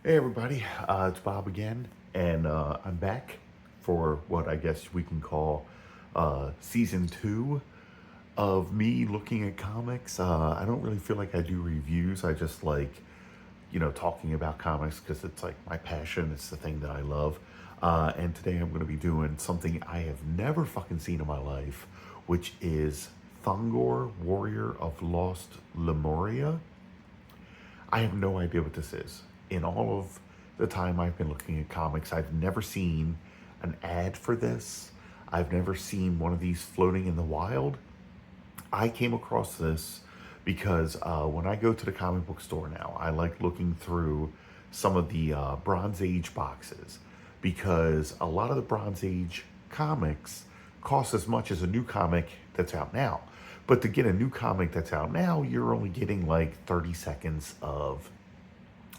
Hey everybody, it's Bob again, and I'm back for what I guess we can call season 2 of me looking at comics. I don't really feel like I do reviews. I just like, talking about comics because it's like my passion. It's the thing that I love. And today I'm going to be doing something I have never fucking seen in my life, which is Thongor, Warrior of Lost Lemuria. I have no idea what this is. In all of the time I've been looking at comics, I've never seen an ad for this. I've never seen one of these floating in the wild. I came across this because when I go to the comic book store now, I like looking through some of the Bronze Age boxes because a lot of the Bronze Age comics cost as much as a new comic that's out now. But to get a new comic that's out now, you're only getting like 30 seconds of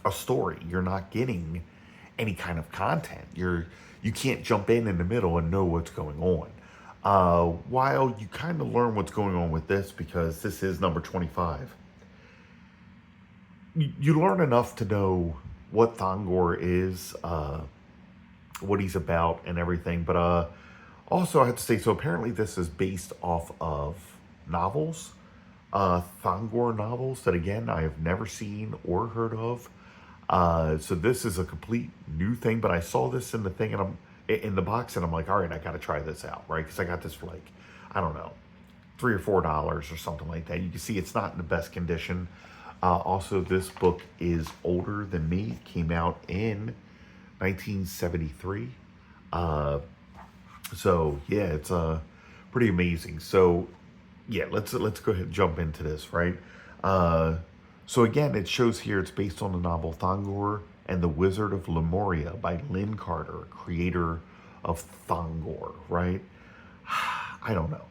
a story. You're not getting any kind of content. You can't jump in the middle and know what's going on. While you kind of learn what's going on with this because this is number 25, you learn enough to know what Thongor is, what he's about, and everything. But also, I have to say, so apparently this is based off of novels, Thongor novels that, again, I have never seen or heard of. So this is a complete new thing, but I saw this in the thing and I'm in the box and I'm like, all right, I got to try this out, right? Because I got this for like, I don't know, $3 or $4 or something like that. You can see it's not in the best condition. Also, this book is older than me. It came out in 1973. So yeah, it's pretty amazing. So yeah, let's go ahead and jump into this, right? So again, it shows here it's based on the novel Thongor and the Wizard of Lemuria by Lynn Carter, creator of Thongor, right? I don't know.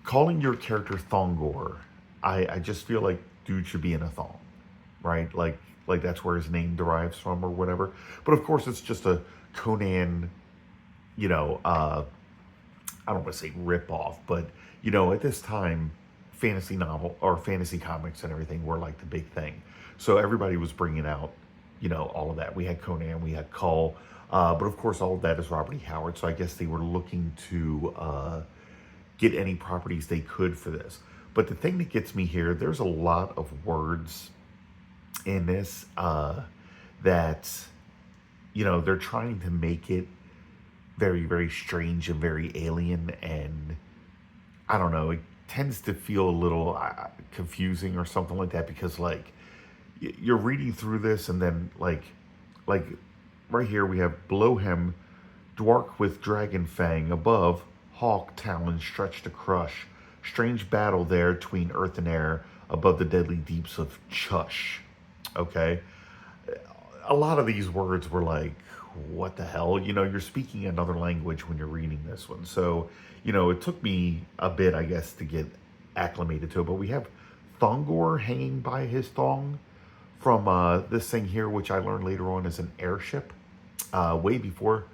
Calling your character Thongor, I just feel like dude should be in a thong, right? Like that's where his name derives from or whatever. But of course, it's just a Conan, you know, I don't want to say rip off, but at this time, fantasy novel or fantasy comics and everything were like the big thing. So everybody was bringing out, all of that. We had Conan, we had Cull, but of course, all of that is Robert E. Howard. So I guess they were looking to get any properties they could for this. But the thing that gets me here, there's a lot of words in this that, they're trying to make it very, very strange and very alien. And I don't know, it tends to feel a little confusing or something like that because, like, you're reading through this and then, like right here we have below him, Dwark with dragon fang, above, hawk talons stretched to crush. Strange battle there between earth and air, above the deadly deeps of Chush. Okay? A lot of these words were like, what the hell? You're speaking another language when you're reading this one. So, it took me a bit, I guess, to get acclimated to it. But we have Thongor hanging by his thong from this thing here, which I learned later on is an airship, way before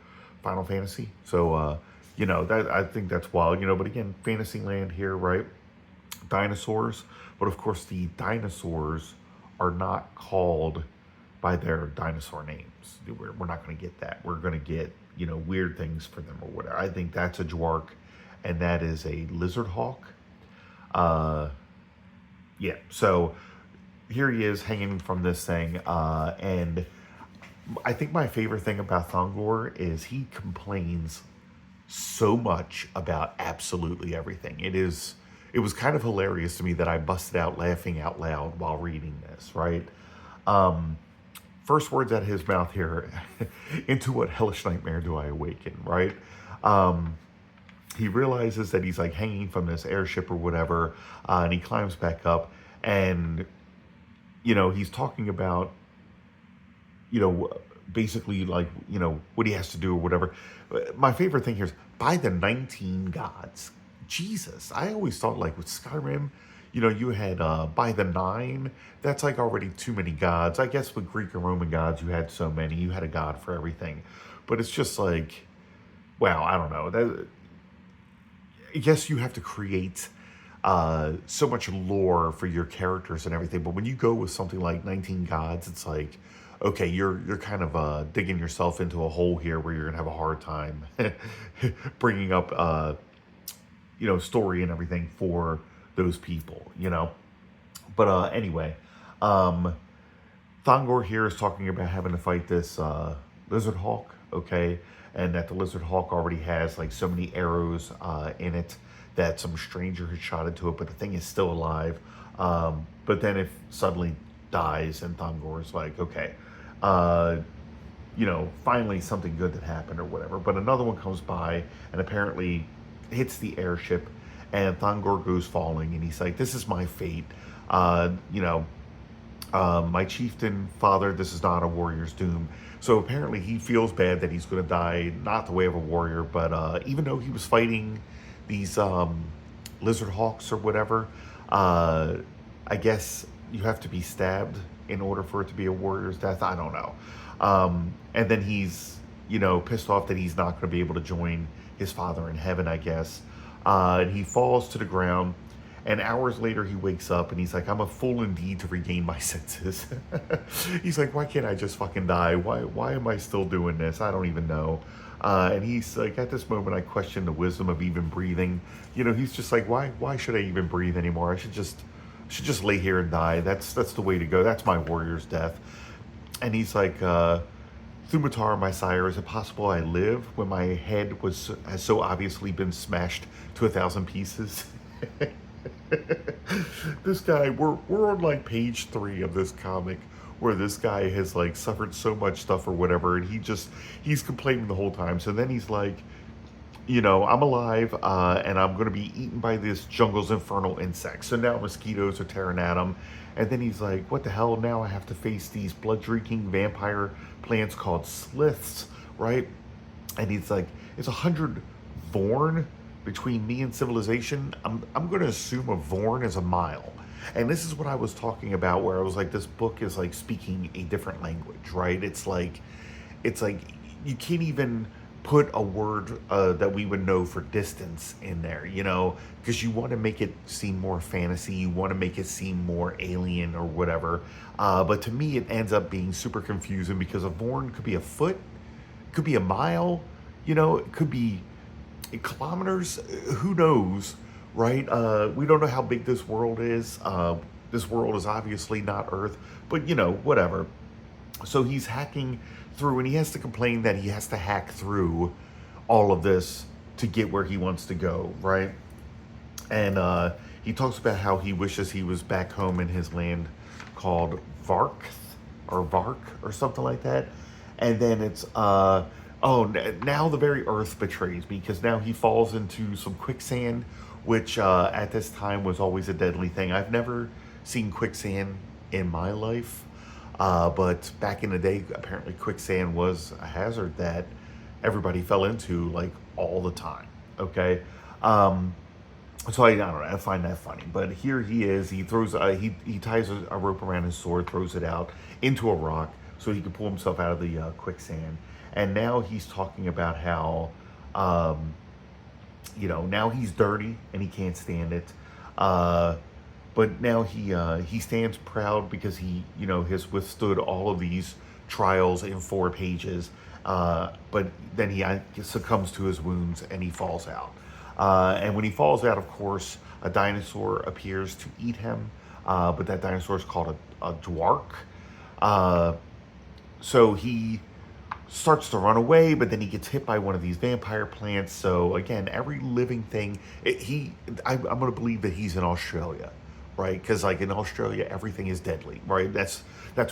Final Fantasy. So, that I think that's wild, but again, Fantasyland here, right? Dinosaurs. But of course, the dinosaurs are not called by their dinosaur names. We're not going to get that. We're going to get, weird things for them or whatever. I think that's a Dwark, and that is a lizard hawk. Yeah, so here he is hanging from this thing, and I think my favorite thing about Thongor is he complains so much about absolutely everything. It was kind of hilarious to me that I busted out laughing out loud while reading this, right? First words out of his mouth here, into what hellish nightmare do I awaken, right? He realizes that he's like hanging from this airship or whatever, and he climbs back up, and, he's talking about, basically like, what he has to do or whatever. My favorite thing here is by the 19 gods. Jesus, I always thought like with Skyrim, you had by the 9, that's like already too many gods. I guess with Greek and Roman gods, you had so many, you had a god for everything. But it's just like, wow, I don't know. Yes, you have to create so much lore for your characters and everything. But when you go with something like 19 Gods, it's like, okay, you're kind of digging yourself into a hole here where you're gonna have a hard time bringing up story and everything for those people, But anyway, um, Thongor here is talking about having to fight this lizard hawk, okay, and that the lizard hawk already has like so many arrows in it that some stranger had shot into it, but the thing is still alive. But then it suddenly dies, and Thongor is like, okay, uh, finally something good that happened or whatever. But another one comes by and apparently hits the airship, and Thongor goes falling, and he's like, "This is my fate." Uh, you know, my chieftain father, this is not a warrior's doom. So apparently he feels bad that he's going to die, not the way of a warrior, but even though he was fighting these lizard hawks or whatever, uh, I guess you have to be stabbed in order for it to be a warrior's death. I don't know. And then he's, pissed off that he's not going to be able to join his father in heaven, I guess. And he falls to the ground. And hours later, he wakes up and he's like, I'm a fool indeed to regain my senses. He's like, why can't I just fucking die? Why am I still doing this? I don't even know. And he's like, at this moment, I question the wisdom of even breathing. He's just like, why should I even breathe anymore? I should just lay here and die. That's the way to go. That's my warrior's death. And he's like, Thumatar, my sire, is it possible I live when my head has so obviously been smashed to 1,000 pieces? This guy, we're on like page 3 of this comic where this guy has like suffered so much stuff or whatever, and he's complaining the whole time. So then he's like, I'm alive, and I'm going to be eaten by this jungle's infernal insects. So now mosquitoes are tearing at him. And then he's like, what the hell? Now I have to face these blood-drinking vampire plants called sliths, right? And he's like, it's 100 Vorn between me and civilization. I'm going to assume a Vorn is a mile. And this is what I was talking about, where I was like, this book is like speaking a different language, right? It's like you can't even put a word that we would know for distance in there, because you want to make it seem more fantasy, you want to make it seem more alien or whatever. But to me, it ends up being super confusing because a Vorn could be a foot, could be a mile, it could be kilometers, who knows, right? We don't know how big this world is. This world is obviously not Earth, but whatever. So he's hacking through, and he has to complain that he has to hack through all of this to get where he wants to go, right? And he talks about how he wishes he was back home in his land called Vark or something like that. And then it's now the very earth betrays me, because now he falls into some quicksand, which at this time was always a deadly thing. I've never seen quicksand in my life. But back in the day, apparently quicksand was a hazard that everybody fell into like all the time. Okay. So I don't know, I find that funny. But here he is, he throws, he ties a rope around his sword, throws it out into a rock so he can pull himself out of the quicksand. And now he's talking about how, now he's dirty and he can't stand it. But now he stands proud because he has withstood all of these trials in 4 pages. But then he succumbs to his wounds and he falls out. And when he falls out, of course, a dinosaur appears to eat him. But that dinosaur is called a dwark. So he starts to run away, but then he gets hit by one of these vampire plants. So again, every living thing, I'm going to believe that he's in Australia, right? Because like in Australia, everything is deadly, right? That's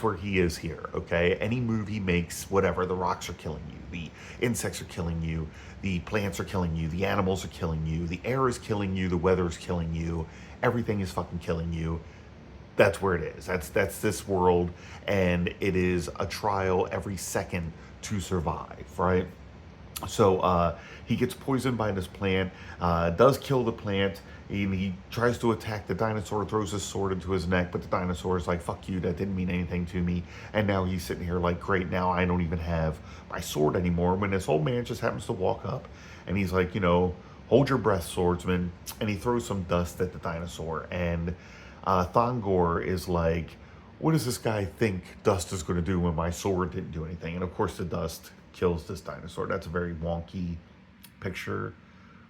where he is here, okay? Any move he makes, whatever, the rocks are killing you, the insects are killing you, the plants are killing you, the animals are killing you, the air is killing you, the weather is killing you, everything is fucking killing you. That's where it is. That's this world, and it is a trial every second to survive, right? So he gets poisoned by this plant, does kill the plant, and he tries to attack the dinosaur, throws his sword into his neck, but the dinosaur is like, fuck you, that didn't mean anything to me. And now he's sitting here like, great, now I don't even have my sword anymore, when this old man just happens to walk up, and he's like, hold your breath, swordsman. And he throws some dust at the dinosaur. And Thongor is like, what does this guy think dust is going to do when my sword didn't do anything? And of course, the dust kills this dinosaur. That's a very wonky picture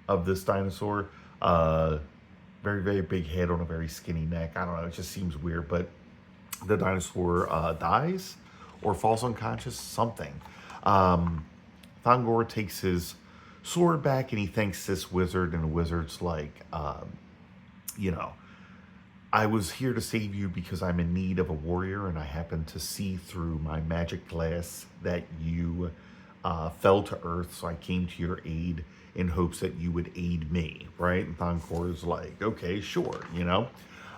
of this dinosaur. Very, very big head on a very skinny neck. I don't know. It just seems weird. But the dinosaur dies or falls unconscious, something. Thongor takes his sword back and he thanks this wizard. And the wizard's like, you know, I was here to save you because I'm in need of a warrior, and I happened to see through my magic glass that you fell to earth, so I came to your aid in hopes that you would aid me, right? And Thongor is like, okay, sure, you know.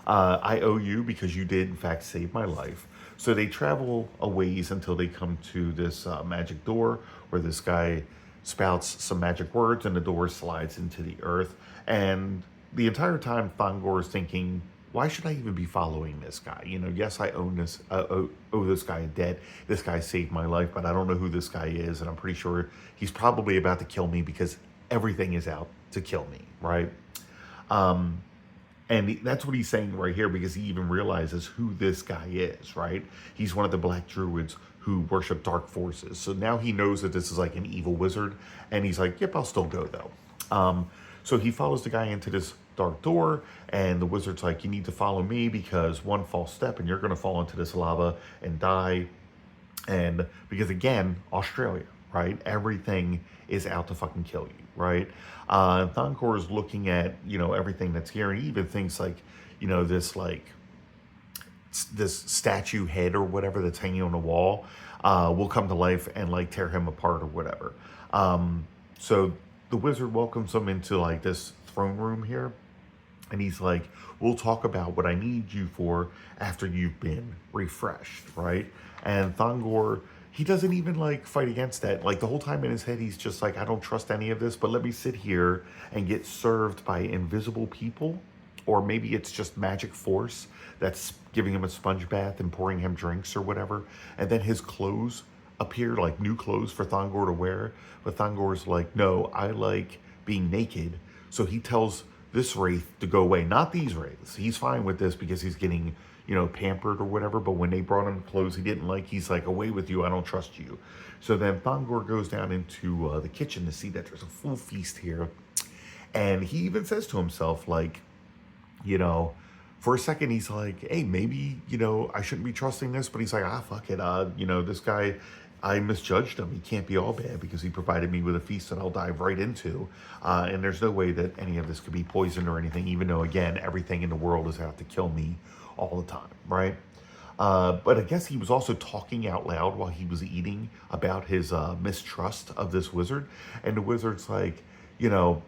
I owe you because you did, in fact, save my life. So they travel a ways until they come to this magic door where this guy spouts some magic words and the door slides into the earth. And the entire time, Thongor is thinking, why should I even be following this guy? You know, yes, I owe this guy a debt. This guy saved my life, but I don't know who this guy is, and I'm pretty sure he's probably about to kill me because everything is out to kill me, right? And that's what he's saying right here, because he even realizes who this guy is, right? He's one of the black druids who worship dark forces. So now he knows that this is like an evil wizard, and he's like, yep, I'll still go though. So he follows the guy into this dark door, and the wizard's like, you need to follow me because one false step and you're going to fall into this lava and die. And because again, Australia, right? Everything is out to fucking kill you, right? Thongor is looking at, you know, everything that's here, and he even thinks like, you know, this statue head or whatever that's hanging on the wall will come to life and like tear him apart or whatever. So the wizard welcomes him into like this throne room here, and he's like, we'll talk about what I need you for after you've been refreshed, right? And Thongor, he doesn't even like fight against that. Like the whole time in his head, he's just like, I don't trust any of this, but let me sit here and get served by invisible people. Or maybe it's just magic force that's giving him a sponge bath and pouring him drinks or whatever. And then his clothes appear, like new clothes for Thongor to wear. But Thongor's like, no, I like being naked. So he tells this wraith to go away, not these wraiths. He's fine with this because he's getting, you know, pampered or whatever. But when they brought him clothes he didn't like, he's like, away with you, I don't trust you. So then Thongor goes down into the kitchen to see that there's a full feast here. And he even says to himself, like, you know, for a second he's like, hey, maybe, you know, I shouldn't be trusting this. But he's like, fuck it. You know, this guy, I misjudged him. He can't be all bad because he provided me with a feast that I'll dive right into. And there's no way that any of this could be poisoned or anything, even though, again, everything in the world is out to kill me all the time, right? But I guess he was also talking out loud while he was eating about his mistrust of this wizard. And the wizard's like, you know,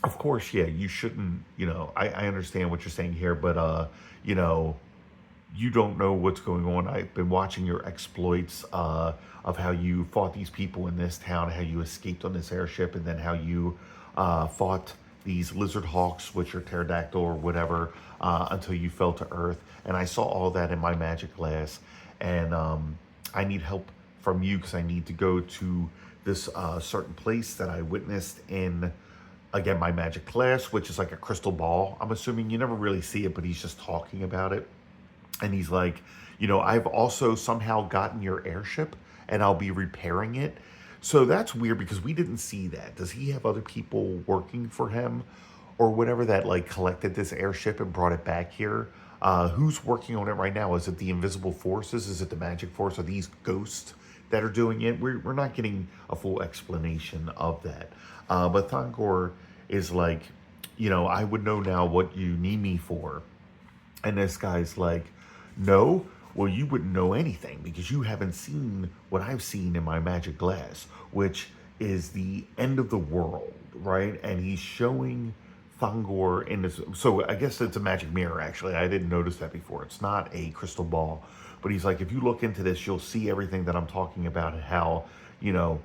of course, yeah, you shouldn't, you know, I understand what you're saying here, but, you know, you don't know what's going on. I've been watching your exploits of how you fought these people in this town, how you escaped on this airship, and then how you fought these lizard hawks, which are pterodactyl or whatever, until you fell to earth. And I saw all that in my magic glass, and I need help from you because I need to go to this certain place that I witnessed in, again, my magic glass, which is like a crystal ball. I'm assuming you never really see it, but he's just talking about it. And he's like, you know, I've also somehow gotten your airship and I'll be repairing it. So that's weird because we didn't see that. Does he have other people working for him or whatever that like collected this airship and brought it back here? Who's working on it right now? Is it the invisible forces? Is it the magic force? Are these ghosts that are doing it? We're not getting a full explanation of that. But Thongor is like, you know, I would know now what you need me for. And this guy's like, no, well, you wouldn't know anything because you haven't seen what I've seen in my magic glass, which is the end of the world, right? And he's showing Thongor in this. So I guess it's a magic mirror, actually. I didn't notice that before. It's not a crystal ball. But he's like, if you look into this, you'll see everything that I'm talking about and how, you know,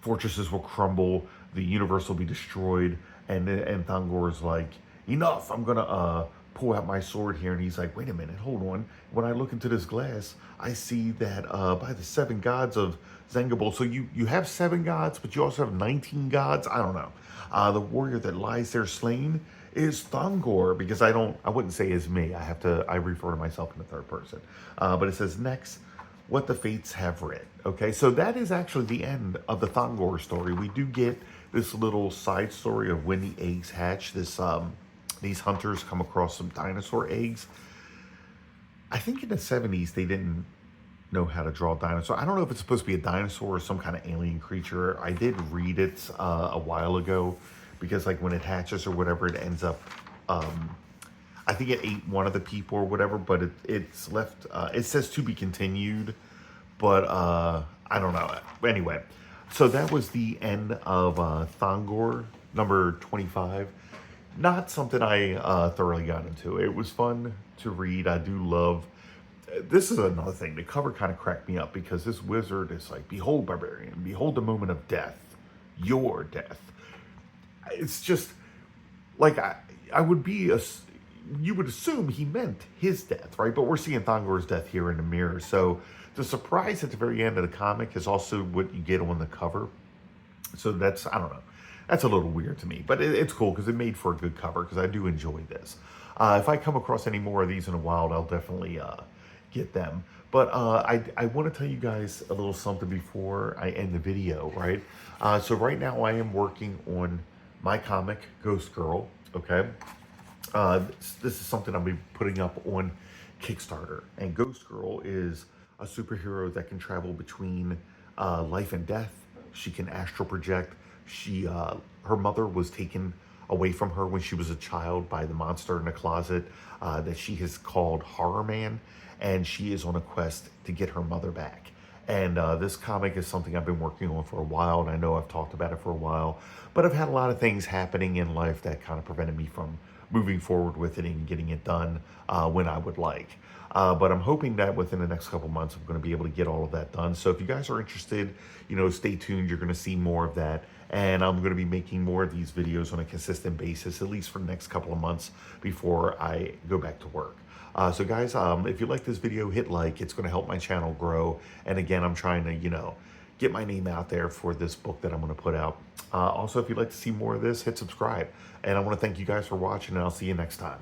fortresses will crumble, the universe will be destroyed. And Thongor's like, enough, I'm going to pull out my sword here, and he's like, wait a minute, hold on. When I look into this glass, I see that by the 7 gods of Zengabol, so you have 7 gods, but you also have 19 gods? I don't know. The warrior that lies there slain is Thongor, because I wouldn't say is me. I refer to myself in the third person. But it says next, what the fates have writ. Okay, so that is actually the end of the Thongor story. We do get this little side story of when the eggs hatch. These hunters come across some dinosaur eggs. I think in the 70s they didn't know how to draw a dinosaur. I don't know if it's supposed to be a dinosaur or some kind of alien creature. I did read it a while ago, because like when it hatches or whatever, it ends up, I think it ate one of the people or whatever, but it's left, it says to be continued, but I don't know. Anyway, so that was the end of Thongor number 25. Not something I thoroughly got into. It was fun to read. I do love, this is another thing. The cover kind of cracked me up, because this wizard is like, behold, barbarian, behold the moment of death, your death. It's just like, I would be you would assume he meant his death, right? But we're seeing Thongor's death here in the mirror. So the surprise at the very end of the comic is also what you get on the cover. So that's, I don't know. That's a little weird to me, but it's cool because it made for a good cover, because I do enjoy this. If I come across any more of these in the wild, I'll definitely get them. But I want to tell you guys a little something before I end the video, right? So right now I am working on my comic, Ghost Girl, okay? This is something I'll be putting up on Kickstarter. And Ghost Girl is a superhero that can travel between life and death. She can astral project. Her mother was taken away from her when she was a child by the monster in the closet that she has called Horror Man, and she is on a quest to get her mother back. And this comic is something I've been working on for a while, and I know I've talked about it for a while, but I've had a lot of things happening in life that kind of prevented me from moving forward with it and getting it done when I would like. But I'm hoping that within the next couple months, I'm going to be able to get all of that done. So if you guys are interested, stay tuned. You're going to see more of that. And I'm going to be making more of these videos on a consistent basis, at least for the next couple of months before I go back to work. So guys, if you like this video, hit like. It's going to help my channel grow. And again, I'm trying to, get my name out there for this book that I'm going to put out. Also, if you'd like to see more of this, hit subscribe. And I want to thank you guys for watching, and I'll see you next time.